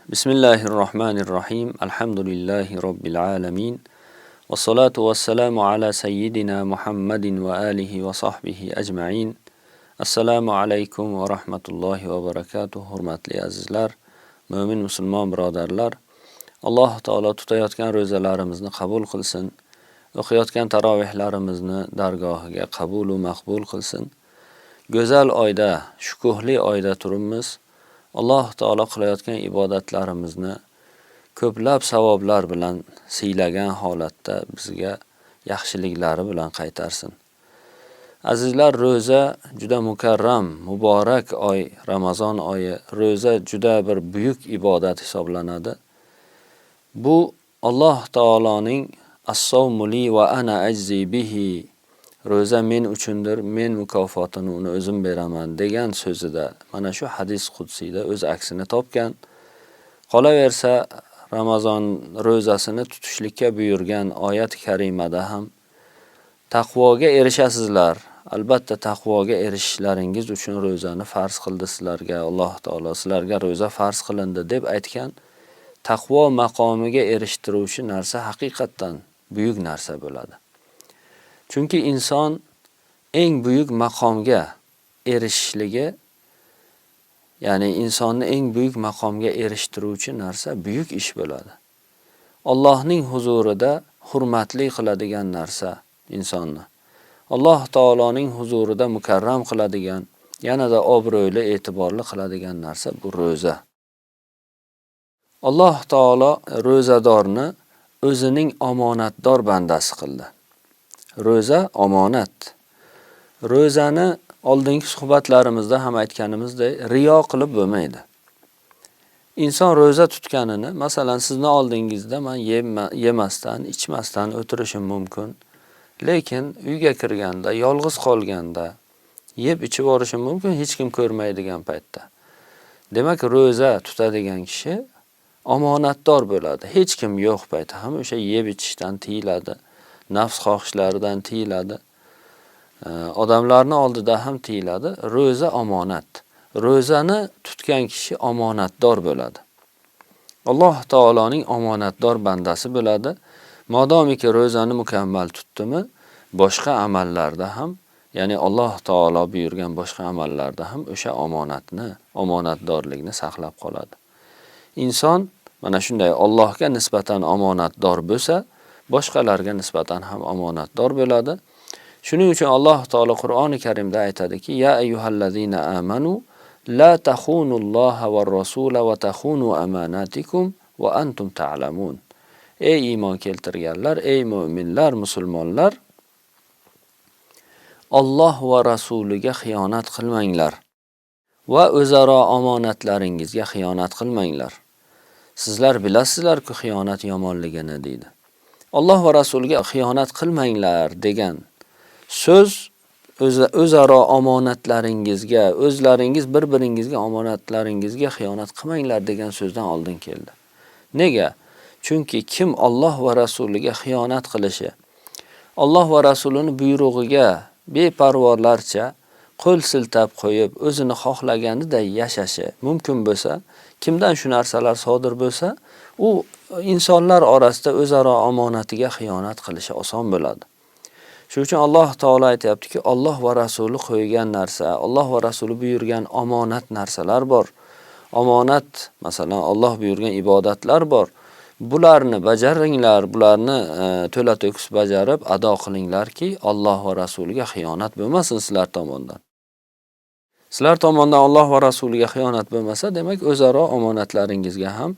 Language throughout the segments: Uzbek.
Bismillahirrahmanirrahim. Alhamdulillahi Rabbil alamin. Wassalatu wassalamu ala sayyidina Muhammadin wa alihi wa sahbihi ajma'in. Assalomu alaykum va rahmatullohi va barakatuh. Hurmatli azizlar, mo'min musulmon birodarlar. Alloh taolo tutayotgan ro'zalarimizni qabul qilsin. O'qiyotgan tarovihlarimizni dargohiga qabul va maqbul qilsin. Go'zal oyda, shukuhli oyda turibmiz. Alloh taolo qilayotgan ibodatlarimizni ko'plab savoblar bilan siylagan holatda bizga yaxshiliklari bilan qaytarsin. Azizlar, ro'za juda mukarram, muborak oy, Ramazon oyi. Ro'za juda bir buyuk ibodat hisoblanadi. Bu Alloh taoloning as-savmu li va ana ajzi bihi, ro'za men uchundir, men mukofotini uni o'zim beraman degan so'zida, mana shu hadis qudsiyda o'z aksini topgan. Qolaversa, Ramazon ro'zasini tutishlikka buyurgan oyat karimada ham taqvoga erishasizlar. Albatta taqvoga erishishlaringiz uchun ro'zani farz qildi sizlarga. Alloh taolo sizlarga ro'za farz qilindi deb aytgan. Taqvo maqomiga erishtiruvchi narsa haqiqatdan buyuk narsa bo'ladi. Chunki inson eng buyuk maqomga erishishligi, ya'ni insonni eng buyuk maqomga erishtiruvchi narsa buyuk ish bo'ladi. Allohning huzurida hurmatli qiladigan narsa insonni. Alloh taoloning huzurida mukarram qiladigan, yanada obro'li, e'tiborli qiladigan narsa bu ro'za. Alloh taolo ro'zadorni o'zining omonatdor bandasi qildi. Ro'za omonat. Ro'zani oldingi suhbatlarimizda ham aytganimizdek, riyo qilib bo'lmaydi. Inson ro'za tutganini, masalan, sizni oldingizda men yemasdan, ichmasdan o'tirishim mumkin, lekin uyga kirganda, yolg'iz qolganda yeb ichib borishim mumkin, hech kim ko'rmaydigan paytda. Demak, ro'za tutadigan kishi omonatdor bo'ladi. Hech kim yo'q paytda ham o'sha yeb ichishdan tiyiladi. Nafs xohishlaridan tiyiladi. Odamlarning oldida ham tiyiladi. Ro'za omonat. Ro'zani tutgan kishi omonatdor bo'ladi. Alloh taoloning omonatdor bandasi bo'ladi. Modomiki ro'zani mukammal tutdimi, boshqa amallarda ham, ya'ni Alloh taolo buyurgan boshqa amallarda ham o'sha omonatni, omonatdorlikni saqlab qoladi. Inson mana shunday Allohga nisbatan omonatdor bo'lsa, boshqalarga nisbatan ham omonatdor bo'ladi. Shuning uchun Alloh taolo Qur'oni Karimda aytadiki: "Ya ayyuhallazina amanu la takhunulloha var rasula va takhunu amanatikum va antum ta'lamun." Ey iymon keltirganlar, ey mu'minlar, musulmonlar, Alloh va rasuliga xiyonat qilmanglar va o'zaro omonatlaringizga xiyonat qilmanglar. Sizlar bilasizlar-ku xiyonat yomonligini deydi. Alloh va rasuliga xiyonat qilmanglar degan so'z o'zaro omonatlaringizga, o'zlaringiz bir-biringizga omonatlaringizga xiyonat qilmanglar degan so'zdan oldin keldi. Nega? Chunki kim Alloh va rasuliga xiyonat qilishi, Alloh va rasulining buyrug'iga beparvolarcha qo'l siltab qo'yib, o'zini xohlaganida yashashi mumkin bo'lsa, kimdan shu narsalar sodir bo'lsa, u insonlar orasida o'zaro omonatiga xiyonat qilishi oson bo'ladi. Shuning uchun Alloh taolo aytayaptiki, Alloh va rasuli qo'ygan narsa, Alloh va rasuli buyurgan omonat narsalar bor. Omonat, masalan, Alloh buyurgan ibodatlar bor. Bularni bajaringlar, bularni to'la-to'kis bajarib ado qilinglarki, Alloh va rasuliga xiyonat bo'lmasin sizlar tomonidan. Sizlar tomonidan Alloh va rasuliga xiyonat bo'lmasa, demak o'zaro omonatlaringizga ham,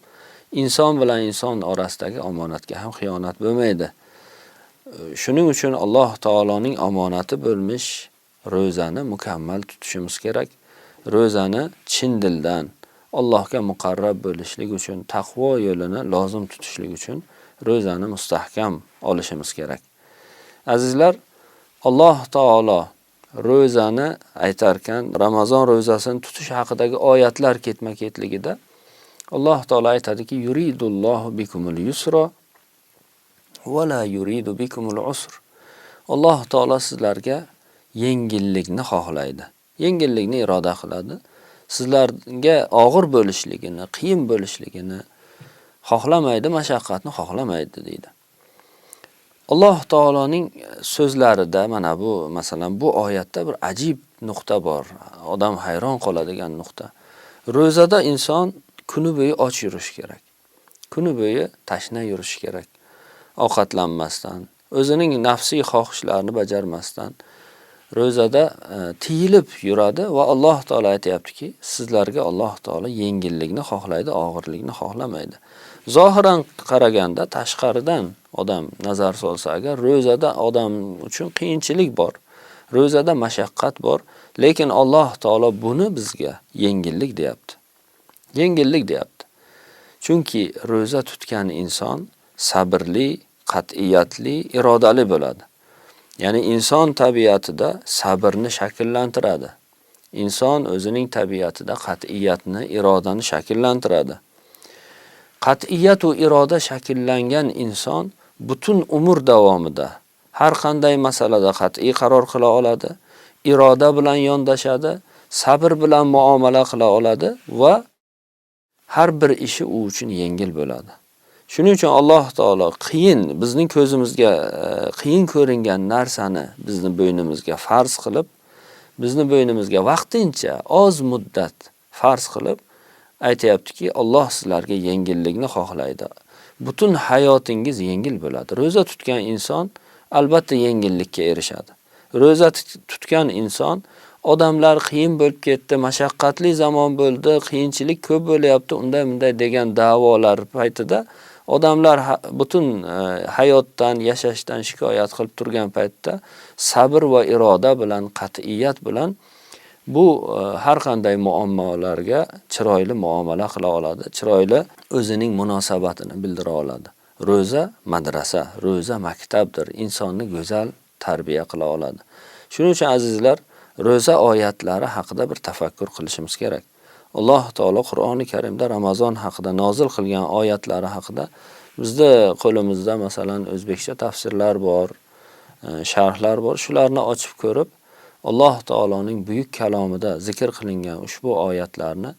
inson bilan inson orasidagi omonatga ham xiyonat bo'lmaydi. Shuning uchun Alloh taoloning omonati bo'lmish ro'zani mukammal tutishimiz kerak. Ro'zani chin dildan Allohga muqarrab bo'lishlik uchun, taqvo yo'lini lozim tutishlik uchun ro'zani mustahkam olishimiz kerak. Azizlar, Alloh taolo ro'zani aytarkan, Ramazon ro'zasini tutish haqidagi oyatlar ketma-ketligida Alloh taolo aytadiki: "Yuridullohu bikumul yusra va la yuridu bikumul usr." Alloh taolo sizlarga yengillikni xohlaydi. Yengillikni iroda qiladi. sizlarga og'ir bo'lishligini, qiyin bo'lishligini xohlamaydi, mashaqqatni xohlamaydi deydi. Alloh taoloning so'zlarida mana bu masalan bu oyatda bir ajib nuqta bor. Odam hayron qoladigan nuqta. Ro'zada inson kuni bo'yi och yurish kerak. Kuni bo'yi tashna yurish kerak. Ovqatlanmasdan, o'zining nafsiy xohishlarini bajarmasdan ro'zada tiyilib yuradi va Alloh taolo aytayaptiki, sizlarga Alloh taolo yengillikni xohlaydi, og'irlikni xohlamaydi. Zohiran qaraganda tashqaridan odam nazar solsa agar ro'zada odam uchun qiyinchilik bor. Ro'zada mashaqqat bor, lekin Alloh taolo buni bizga yengillik deyapti. Yengillik deyapti. Chunki ro'za tutgan inson sabrli, qat'iyatli, irodali bo'ladi. Ya'ni inson tabiatida sabrni shakllantiradi. Inson o'zining tabiatida qat'iyatni, irodani shakllantiradi. Qat'iyat va iroda shakllangan inson butun umr davomida har qanday masalada qat'iy qaror qila oladi, iroda bilan yondashadi, sabr bilan muomala qila oladi va har bir ishi u uchun yengil bo'ladi. Shuning uchun Alloh taolo qiyin, bizning ko'zimizga qiyin ko'ringan narsani bizni bo'ynimizga farz qilib, bizni bo'ynimizga vaqtincha oz muddat farz qilib aytayaptiki, Alloh sizlarga yengillikni xohlaydi. Butun hayotingiz yengil bo'ladi. Ro'za tutgan inson albatta yengillikka erishadi. Ro'za tutgan inson odamlar qiyin bo'lib ketdi, mashaqqatli zamon bo'ldi, qiyinchilik ko'p bo'lyapti, unday degan da'volar paytida odamlar butun hayotdan, yashashdan shikoyat qilib turgan paytda sabr va iroda bilan, qat'iyat bilan bu har qanday muammolarga chiroyli muomala qila oladi, chiroyli o'zining munosabatini bildira oladi. Ro'za madrasa, ro'za maktabdir, insonni go'zal tarbiya qila oladi. Shuning uchun azizlar, ro'za oyatlari haqida bir tafakkur qilishimiz kerak. Alloh taolo Qur'oni Karimda Ramazon haqida nozil qilgan oyatlari haqida bizda qo'limizda masalan o'zbekcha tafsirlar bor, sharhlar bor. Shularni ochib ko'rib, Alloh taoloning buyuk kalomida zikr qilingan ushbu oyatlarni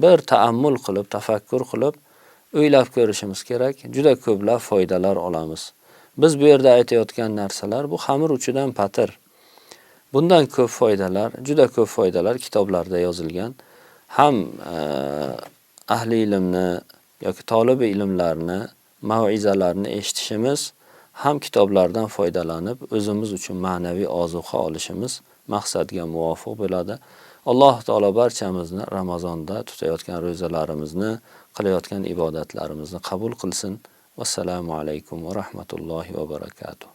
bir ta'ammul qilib, tafakkur qilib, o'ylab ko'rishimiz kerak. Juda ko'plab foydalar olamiz. Biz bu yerda aytayotgan narsalar bu xamir uchidan patir. Bundan ko'p foydalar, juda ko'p foydalar kitoblarda yozilgan. Ham ahli ilmni yoki tolibi ilmlarni, mav'izalarni eshitishimiz, ham kitoblardan foydalanib o'zimiz uchun ma'naviy ozuqa olishimiz maqsadga muvofiq bo'ladi. Alloh taolo barchamizni Ramazonda tutayotgan ro'zalarimizni, qilayotgan ibodatlarimizni qabul qilsin. Vassalomu alaykum va rahmatullohi va barakatuh.